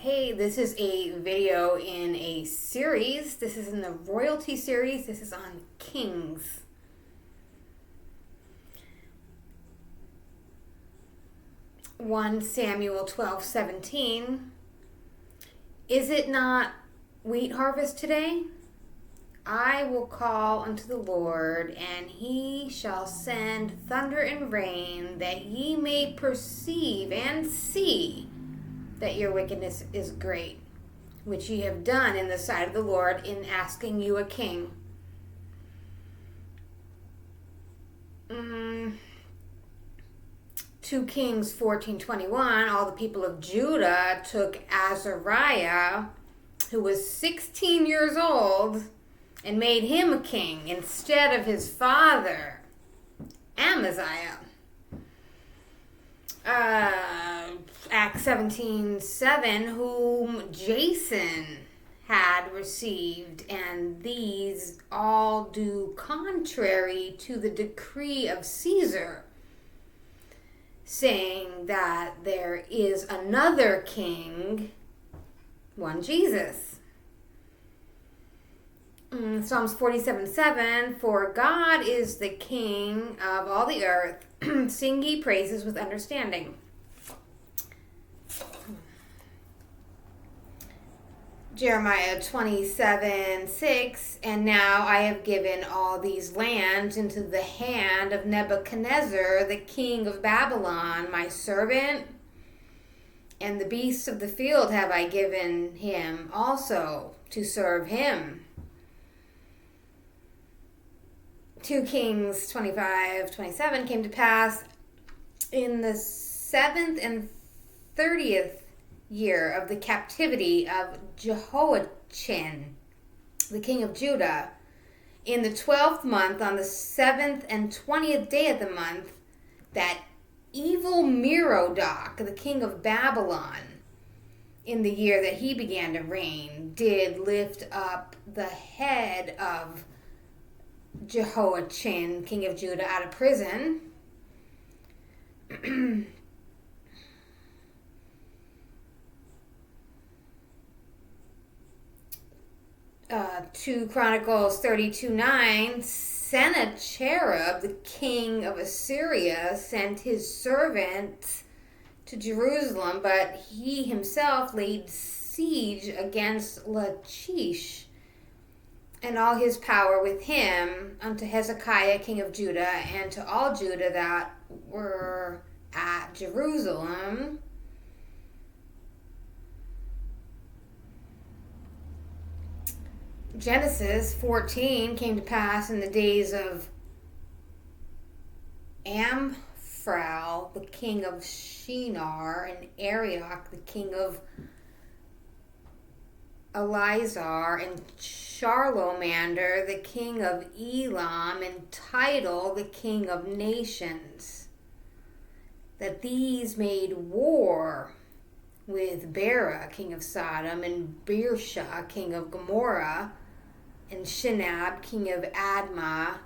Hey, this is a video in a series. This is in the royalty series. This is on kings. One Samuel 12:17. Is it not wheat harvest today? I will call unto the Lord, and he shall send thunder and rain, that ye may perceive and see that your wickedness is great, which ye have done in the sight of the Lord in asking you a king. 2 Kings 14:21, all the people of Judah took Azariah, who was 16 years old, and made him a king instead of his father, Amaziah. Acts 17:7, whom Jason had received, and these all do contrary to the decree of Caesar, saying that there is another king, one Jesus. Psalms 47:7, for God is the king of all the earth. Sing ye praises with understanding. Jeremiah 27:6, and now I have given all these lands into the hand of Nebuchadnezzar, the king of Babylon, my servant, and the beasts of the field have I given him also to serve him. 2 Kings 25:27, came to pass in the 7th and 30th year of the captivity of Jehoiachin, the king of Judah, in the 12th month, on the 7th and 20th day of the month, that evil Merodach, the king of Babylon, in the year that he began to reign, did lift up the head of Jehoiachin, king of Judah, out of prison. 2 Chronicles 32:9, Sennacherib, the king of Assyria, sent his servant to Jerusalem, but he himself laid siege against Lachish, and all his power with him, unto Hezekiah king of Judah, and to all Judah that were at Jerusalem. Genesis 14, came to pass in the days of Amphral, the king of Shinar, and Arioch, the king of Elizar, and Charlomander, the king of Elam, and Tidal, the king of nations, that these made war with Bera, king of Sodom, and Birsha, king of Gomorrah, and Shinab, king of Admah,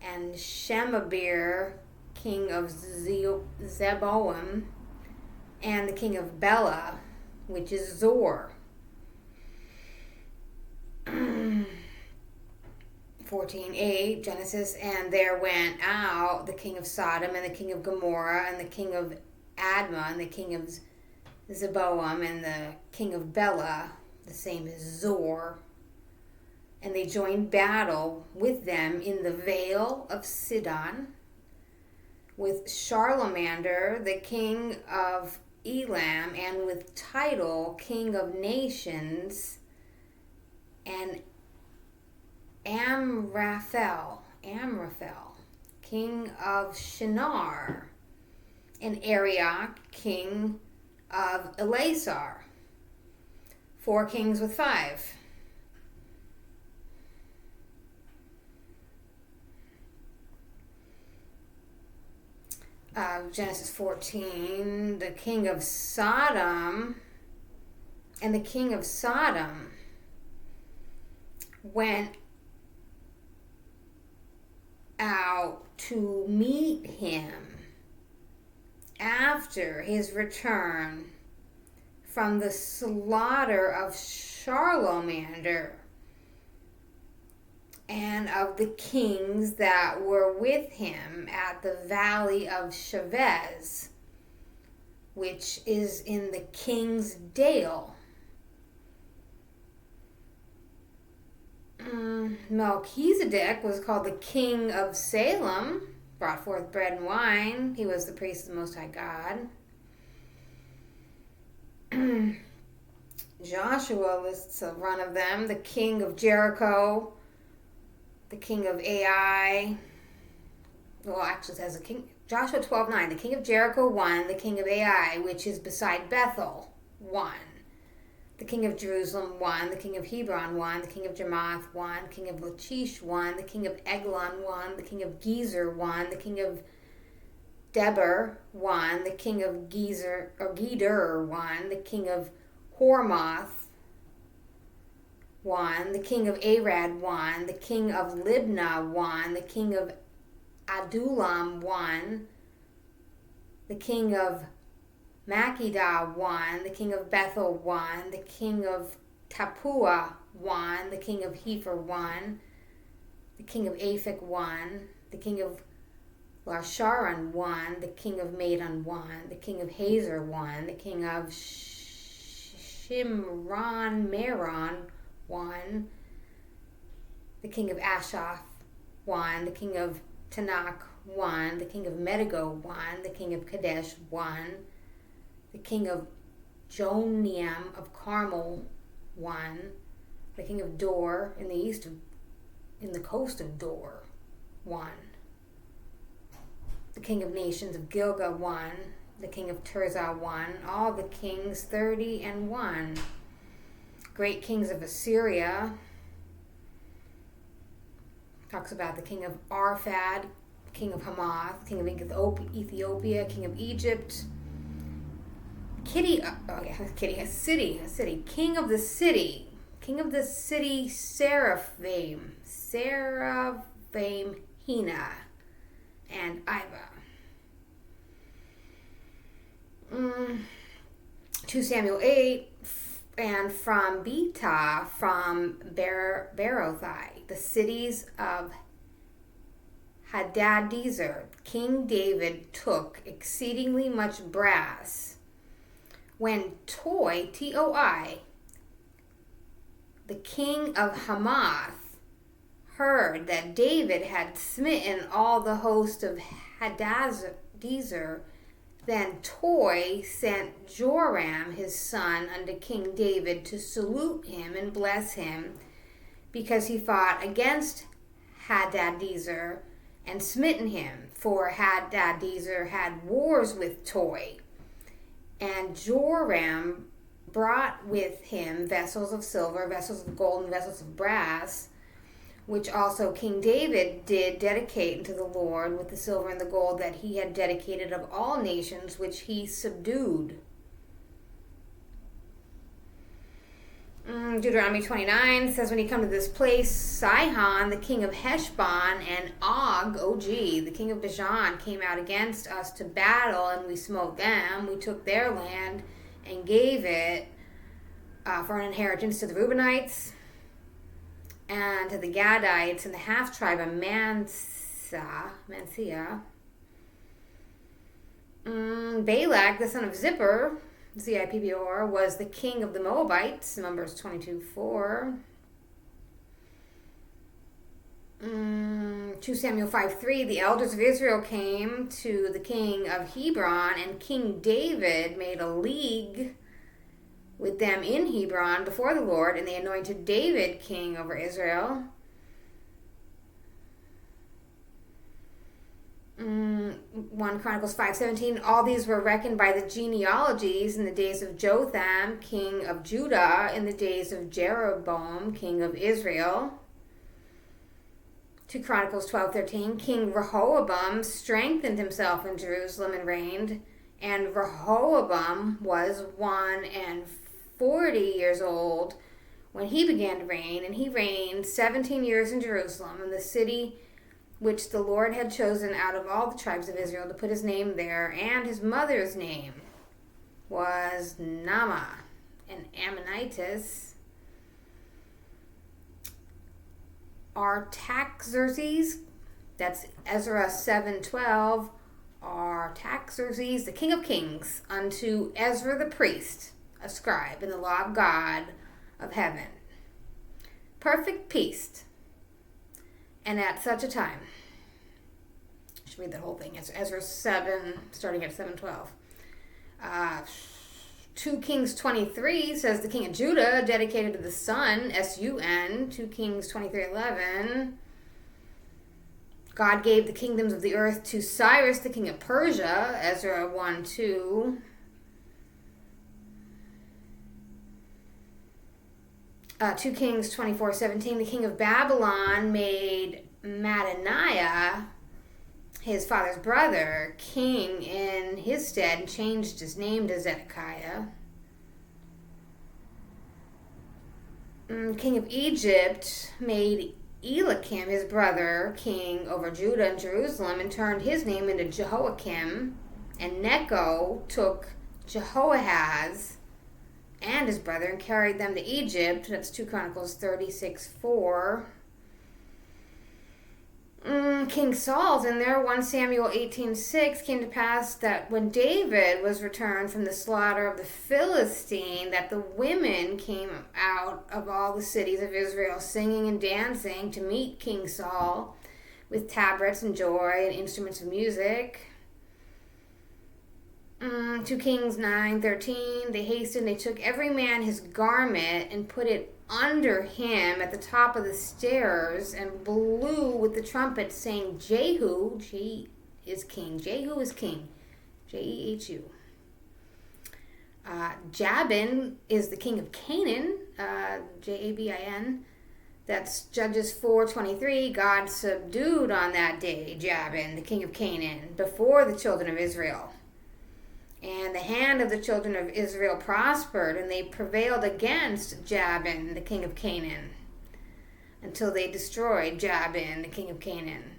and Shemabir, king of Zeboim, and the king of Bela, which is Zor. 14:8, Genesis, and there went out the king of Sodom, and the king of Gomorrah, and the king of Admah, and the king of Zeboim, and the king of Bela, the same as Zor, and they joined battle with them in the vale of Sidon, with Charlomander, the king of Elam, and with Tidal, king of nations, and Amraphel, king of Shinar, and Arioch, king of Elasar. 4 kings with 5. Genesis 14, the king of Sodom, and the king of Sodom went out to meet him after his return from the slaughter of Charlemander and of the kings that were with him at the valley of Chavez, which is in the king's dale. Melchizedek was called the king of Salem, brought forth bread and wine. He was the priest of the Most High God. Joshua lists a run of them: the king of Jericho, the king of Ai. Well, actually, it says the king. Joshua 12:9. The king of Jericho won. The king of Ai, which is beside Bethel, won. The king of Jerusalem won. The king of Hebron won. The king of Jarmuth won. The king of Lachish won. The king of Eglon won. The king of Gezer won. The king of Deber won. The king of Geder won. The king of Hormoth won. The king of Arad won. The king of Libnah won. The king of Adullam won. The king of Makkedah won. The king of Bethel won. The king of Tappuah won. The king of Hepher won. The king of Aphek won. The king of Lasharon won. The king of Madon won. The king of Hazor won. The king of Shimron Meron won. The king of Ashaph won. The king of Tanakh won. The king of Medigo won. The king of Kadesh won. The king of Joniam of Carmel won. The king of Dor in the coast of Dor won. The king of nations of Gilgal won. The king of Tirzah won. All the kings 30-1. Great kings of Assyria. Talks about the king of Arphad, king of Hamath, king of Ethiopia, king of Egypt. King of the city, Seraphim, Hena, and Iva. 2 Samuel 8, and from Betah, from Berothai, the cities of Hadadezer, King David took exceedingly much brass. When Toi, Toi, the king of Hamath, heard that David had smitten all the host of Hadadezer, then Toi sent Joram his son unto King David to salute him and bless him, because he fought against Hadadezer and smitten him, for Hadadezer had wars with Toi. And Joram brought with him vessels of silver, vessels of gold, and vessels of brass, which also King David did dedicate unto the Lord with the silver and the gold that he had dedicated of all nations which he subdued. Deuteronomy 29 says, when he come to this place, Sihon, the king of Heshbon, and Og, the king of Bashan, came out against us to battle, and we smote them. We took their land and gave it for an inheritance to the Reubenites and to the Gadites and the half-tribe of Manasseh. Balak, the son of Zippor, Zippor, was the king of the Moabites, Numbers 22:4. 2 Samuel 5:3, the elders of Israel came to the king of Hebron, and King David made a league with them in Hebron before the Lord, and they anointed David king over Israel. 1 Chronicles 5:17, all these were reckoned by the genealogies in the days of Jotham, king of Judah, in the days of Jeroboam, king of Israel. 2 Chronicles 12:13, King Rehoboam strengthened himself in Jerusalem and reigned, and Rehoboam was 140 years old when he began to reign, and he reigned 17 years in Jerusalem, in the city which the Lord had chosen out of all the tribes of Israel to put his name there, and his mother's name was Naamah. and Ammonitis. Artaxerxes, that's Ezra 7:12. Artaxerxes, the king of kings, unto Ezra the priest, a scribe in the law of God of heaven. Perfect peace. And at such a time. I should read that whole thing. It's Ezra 7, starting at 7:12. 2 Kings 23 says the king of Judah dedicated to the sun, S-U-N, 2 Kings 23:11. God gave the kingdoms of the earth to Cyrus, the king of Persia, Ezra 1:2. 2 Kings 24:17, the king of Babylon made Mattaniah, his father's brother, king in his stead and changed his name to Zedekiah. King of Egypt made Eliakim, his brother, king over Judah and Jerusalem and turned his name into Jehoiakim. And Necho took Jehoahaz and his brother and carried them to Egypt. That's 2 Chronicles 36:4. King Saul's in there. 1 Samuel 18:6 came to pass that when David was returned from the slaughter of the Philistine, that the women came out of all the cities of Israel singing and dancing to meet King Saul with tabrets and joy and instruments of music. 2 Kings 9:13, they hastened, they took every man his garment and put it under him at the top of the stairs and blew with the trumpet, saying, Jehu, J is king, Jehu is king, Jehu. Jabin is the king of Canaan, Jabin. That's Judges 4:23. God subdued on that day Jabin, the king of Canaan, before the children of Israel. And the hand of the children of Israel prospered, and they prevailed against Jabin, the king of Canaan, until they destroyed Jabin, the king of Canaan.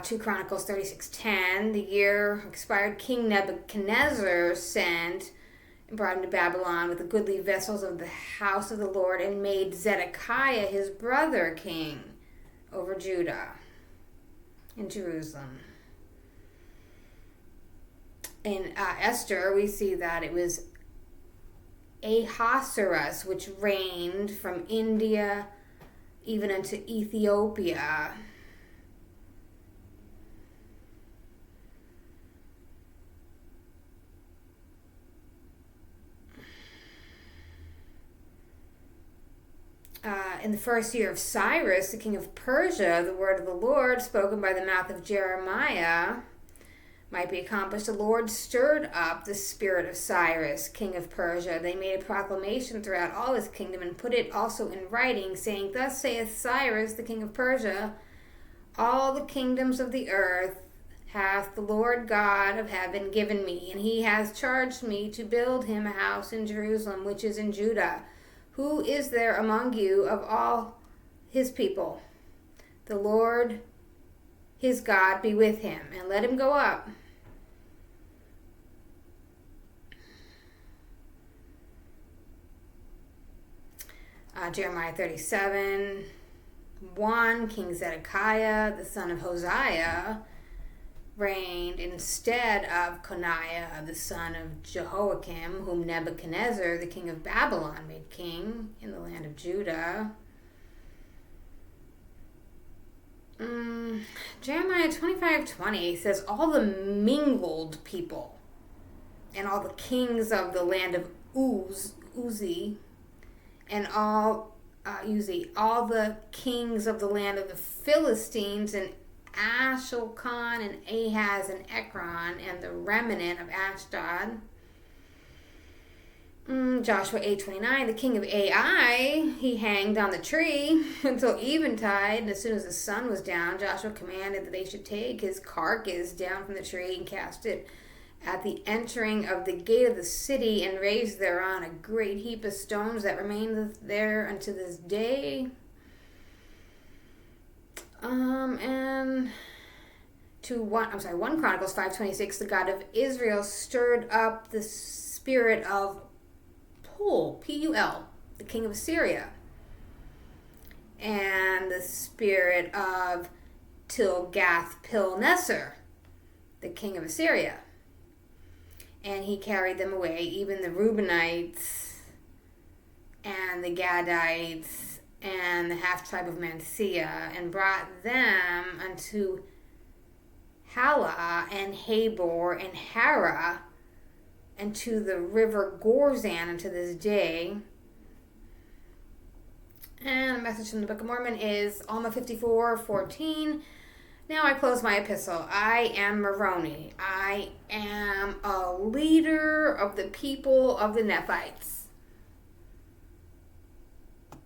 2 Chronicles 36:10, the year expired, King Nebuchadnezzar sent and brought into Babylon with the goodly vessels of the house of the Lord, and made Zedekiah his brother king over Judah and Jerusalem. In Esther, we see that it was Ahasuerus which reigned from India even unto Ethiopia. In the first year of Cyrus, the king of Persia, the word of the Lord, spoken by the mouth of Jeremiah, might be accomplished. The Lord stirred up the spirit of Cyrus, king of Persia. They made a proclamation throughout all his kingdom and put it also in writing, saying, Thus saith Cyrus, the king of Persia, all the kingdoms of the earth hath the Lord God of heaven given me, and he has charged me to build him a house in Jerusalem, which is in Judah. Who is there among you of all his people? The Lord his God be with him, and let him go up. Jeremiah 37:1, King Zedekiah, the son of Hosea, reigned instead of Coniah, the son of Jehoiakim, whom Nebuchadnezzar, the king of Babylon, made king in the land of Judah. Jeremiah 25:20 says, all the mingled people and all the kings of the land of Uzi, and all the kings of the land of the Philistines, and Ashkelon and Ahaz and Ekron, and the remnant of Ashdod. Joshua 8:29, the king of Ai, he hanged on the tree until eventide, and as soon as the sun was down, Joshua commanded that they should take his carcass down from the tree and cast it at the entering of the gate of the city, and raised thereon a great heap of stones that remain there unto this day. And to 1 Chronicles 5:26, the God of Israel stirred up the spirit of Pul, P-U-L, the king of Assyria, and the spirit of Tilgath-Pilneser, the king of Assyria. And he carried them away, even the Reubenites and the Gadites and the half-tribe of Manasseh, and brought them unto Halah and Habor and Hara, and to the river Gorzan unto this day. And the message from the Book of Mormon is Alma 54:14. Now I close my epistle. I am Moroni. I am a leader of the people of the Nephites.